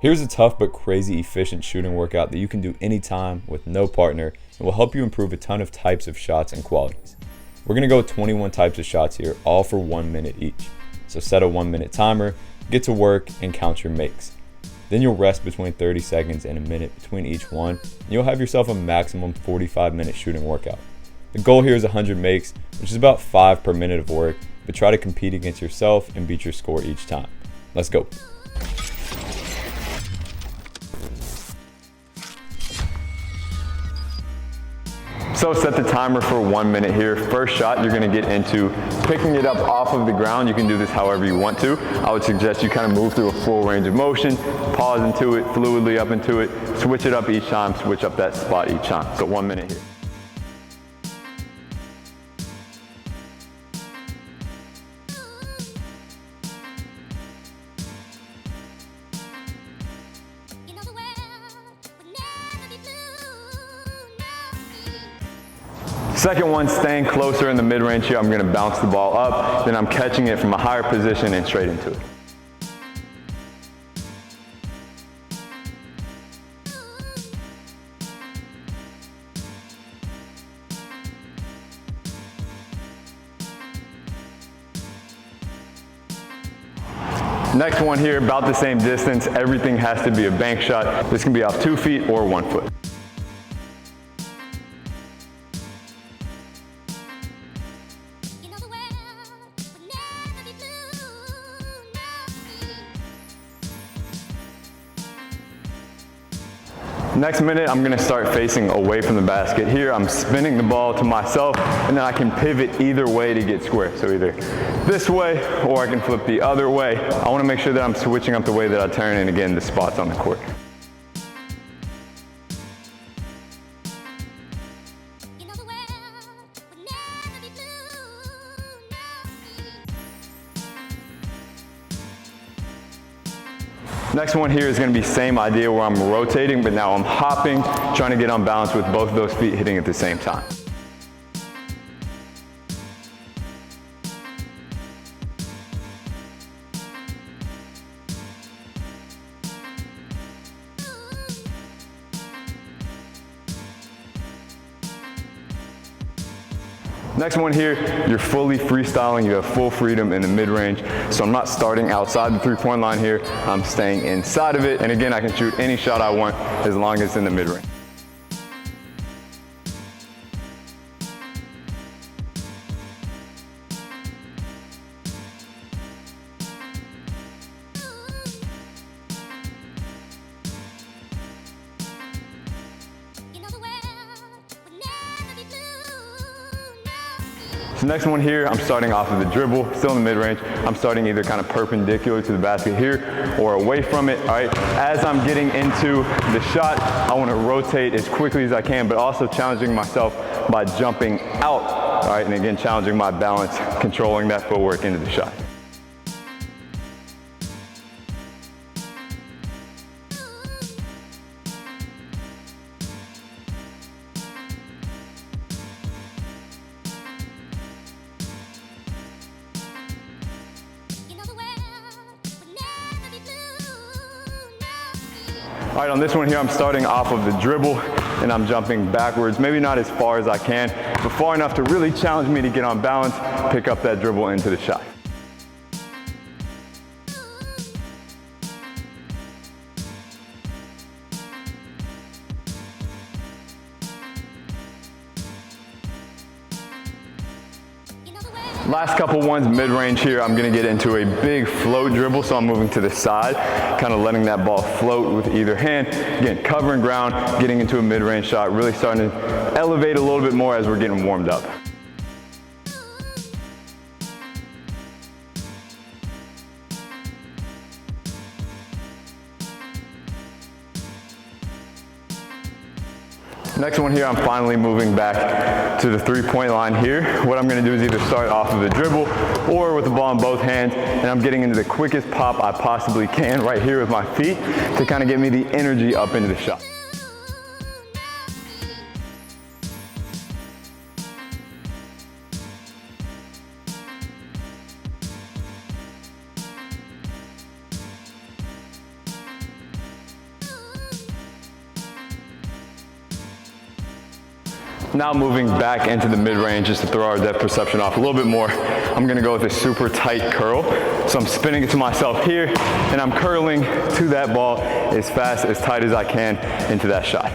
Here's a tough but crazy efficient shooting workout that you can do anytime with no partner and will help you improve a ton of types of shots and qualities. We're going to go with 21 types of shots here, all for 1 minute each. So set a 1 minute timer, get to work, and count your makes. Then you'll rest between 30 seconds and a minute between each one, and you'll have yourself a maximum 45-minute shooting workout. The goal here is 100 makes, which is about 5 per minute of work, but try to compete against yourself and beat your score each time. Let's go. So set the timer for 1 minute here. First shot, you're gonna get into picking it up off of the ground. You can do this however you want to. I would suggest you kind of move through a full range of motion, pause into it, fluidly up into it, switch it up each time, switch up that spot each time. So 1 minute here. Second one, staying closer in the mid-range here. I'm gonna bounce the ball up, then I'm catching it from a higher position and straight into it. Next one here, about the same distance. Everything has to be a bank shot. This can be off 2 feet or 1 foot. Next minute, I'm gonna start facing away from the basket. Here, I'm spinning the ball to myself, and then I can pivot either way to get square. So either this way, or I can flip the other way. I wanna make sure that I'm switching up the way that I turn, and again, the spots on the court. Next one here is going to be same idea where I'm rotating, but now I'm hopping, trying to get on balance with both of those feet hitting at the same time. Next one here, you're fully freestyling, you have full freedom in the mid-range. So I'm not starting outside the three-point line here, I'm staying inside of it. And again, I can shoot any shot I want as long as it's in the mid-range. So next one here, I'm starting off of the dribble, still in the mid-range. I'm starting either kind of perpendicular to the basket here or away from it, all right? As I'm getting into the shot, I want to rotate as quickly as I can, but also challenging myself by jumping out, all right? And again, challenging my balance, controlling that footwork into the shot. All right, on this one here, I'm starting off of the dribble and I'm jumping backwards, maybe not as far as I can, but far enough to really challenge me to get on balance, pick up that dribble into the shot. Last couple ones, mid-range here, I'm gonna get into a big float dribble, so I'm moving to the side, kind of letting that ball float with either hand. Again, covering ground, getting into a mid-range shot, really starting to elevate a little bit more as we're getting warmed up. Next one here, I'm finally moving back to the three-point line here. What I'm gonna do is either start off of the dribble or with the ball in both hands, and I'm getting into the quickest pop I possibly can right here with my feet to kind of get me the energy up into the shot. Now moving back into the mid-range just to throw our depth perception off a little bit more. I'm gonna go with a super tight curl. So I'm spinning it to myself here and I'm curling to that ball as fast, as tight as I can into that shot.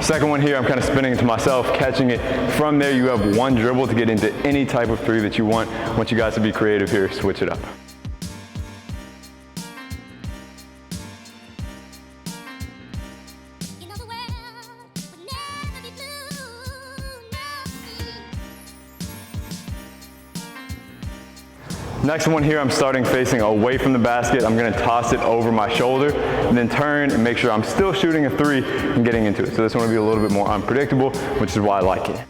Second one here, I'm kind of spinning it to myself, catching it. From there, you have one dribble to get into any type of three that you want. I want you guys to be creative here, switch it up. Next one here, I'm starting facing away from the basket. I'm gonna toss it over my shoulder and then turn and make sure I'm still shooting a three and getting into it. So this one will be a little bit more unpredictable, which is why I like it.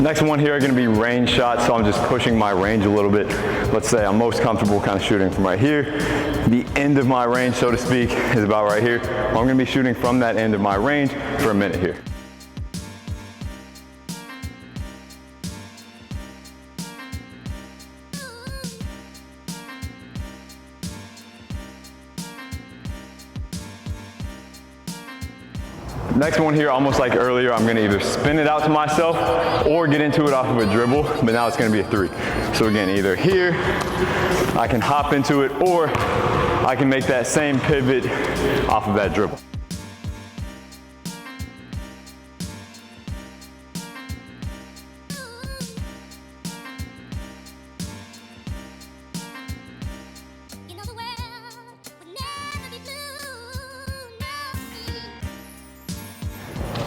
Next one here are going to be range shots, so I'm just pushing my range a little bit. Let's say I'm most comfortable kind of shooting from right here. The end of my range, so to speak, is about right here. I'm going to be shooting from that end of my range for a minute here. Next one here, almost like earlier, I'm gonna either spin it out to myself or get into it off of a dribble, but now it's gonna be a three. So again, either here, I can hop into it, or I can make that same pivot off of that dribble.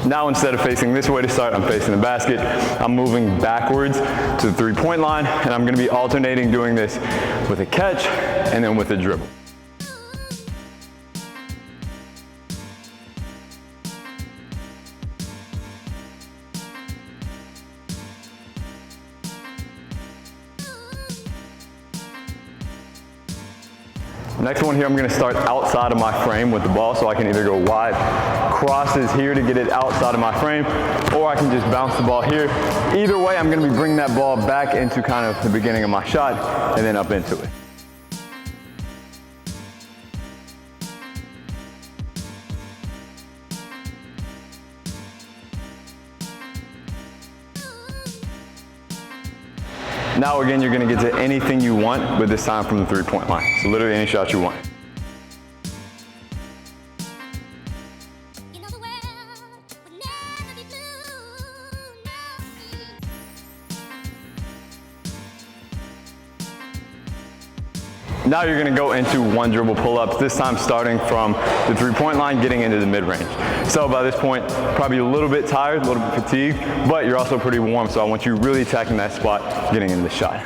Now instead of facing this way to start, I'm facing the basket. I'm moving backwards to the three-point line, and I'm gonna be alternating doing this with a catch and then with a dribble. Next one here, I'm gonna start outside of my frame with the ball, so I can either go wide crosses here to get it outside of my frame, or I can just bounce the ball here. Either way, I'm gonna be bringing that ball back into kind of the beginning of my shot and then up into it. Now again, you're gonna get to anything you want, but this time from the three-point line. So literally any shot you want. Now you're gonna go into one dribble pull-ups, this time starting from the three-point line, getting into the mid-range. So by this point, probably a little bit tired, a little bit fatigued, but you're also pretty warm, so I want you really attacking that spot, getting into the shot.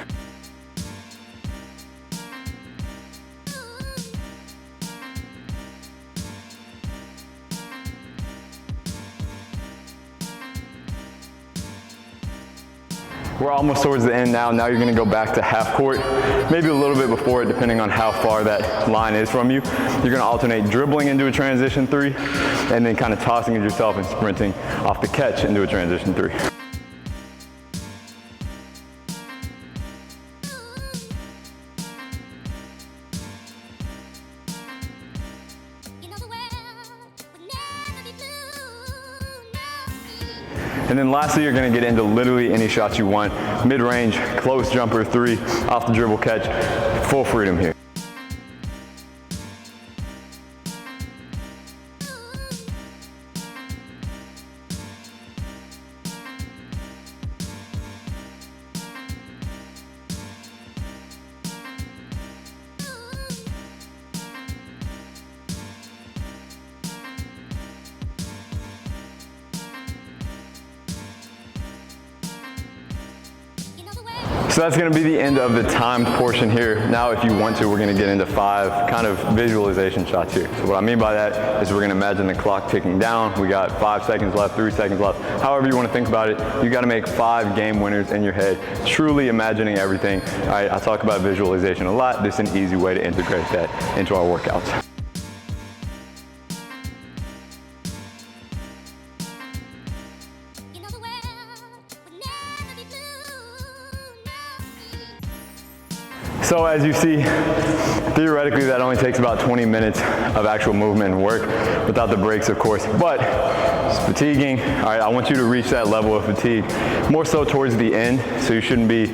We're almost towards the end now. Now you're gonna go back to half court, maybe a little bit before it, depending on how far that line is from you. You're gonna alternate dribbling into a transition three, and then kind of tossing it yourself and sprinting off the catch into a transition three. And then lastly, you're gonna get into literally any shots you want. Mid-range, close jumper, three, off the dribble catch, full freedom here. So that's gonna be the end of the timed portion here. Now, if you want to, we're gonna get into 5 kind of visualization shots here. So what I mean by that is we're gonna imagine the clock ticking down. We got 5 seconds left, 3 seconds left. However you wanna think about it, you gotta make 5 game winners in your head, truly imagining everything. All right, I talk about visualization a lot. This is an easy way to integrate that into our workouts. So as you see, theoretically that only takes about 20 minutes of actual movement and work without the breaks, of course, but it's fatiguing. All right, I want you to reach that level of fatigue more so towards the end, so you shouldn't be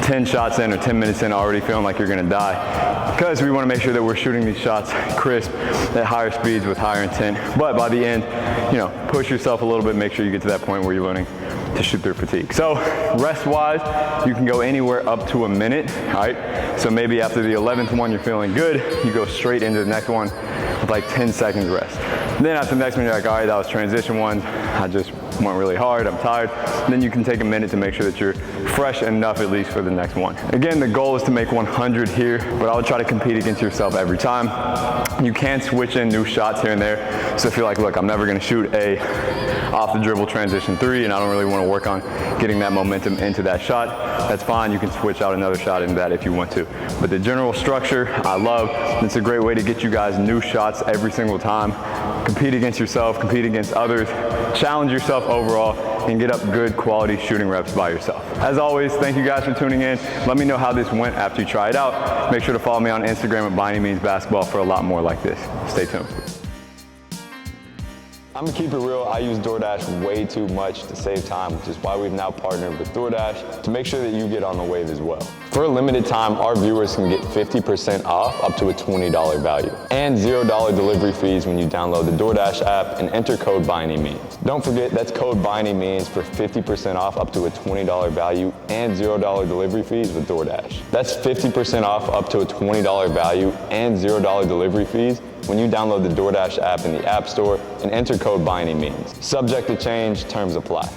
10 shots in or 10 minutes in already feeling like you're gonna die, because we wanna make sure that we're shooting these shots crisp at higher speeds with higher intent. But by the end, you know, push yourself a little bit, make sure you get to that point where you're learning to shoot through fatigue. So rest-wise, you can go anywhere up to a minute, all right? So maybe after the 11th one, you're feeling good, you go straight into the next one with like 10 seconds rest. Then after the next one, you're like, all right, that was transition one. I just went really hard, I'm tired. And then you can take a minute to make sure that you're fresh enough at least for the next one. Again, the goal is to make 100 here, but I would try to compete against yourself every time. You can switch in new shots here and there. So if you're like, look, I'm never gonna shoot a off the dribble transition 3 and I don't really wanna work on getting that momentum into that shot, that's fine. You can switch out another shot into that if you want to. But the general structure, I love. It's a great way to get you guys new shots every single time. Compete against yourself, compete against others, challenge yourself overall, and get up good quality shooting reps by yourself. As always, thank you guys for tuning in. Let me know how this went after you try it out. Make sure to follow me on Instagram at BYANYMEANS for a lot more like this. Stay tuned. I'm gonna keep it real, I use DoorDash way too much to save time, which is why we've now partnered with DoorDash to make sure that you get on the wave as well. For a limited time, our viewers can get 50% off up to a $20 value and $0 delivery fees when you download the DoorDash app and enter code BYANYMEANS. Don't forget, that's code BYANYMEANS for 50% off up to a $20 value and $0 delivery fees with DoorDash. That's 50% off up to a $20 value and $0 delivery fees when you download the DoorDash app in the App Store and enter code BYANYMEANS. Subject to change, terms apply.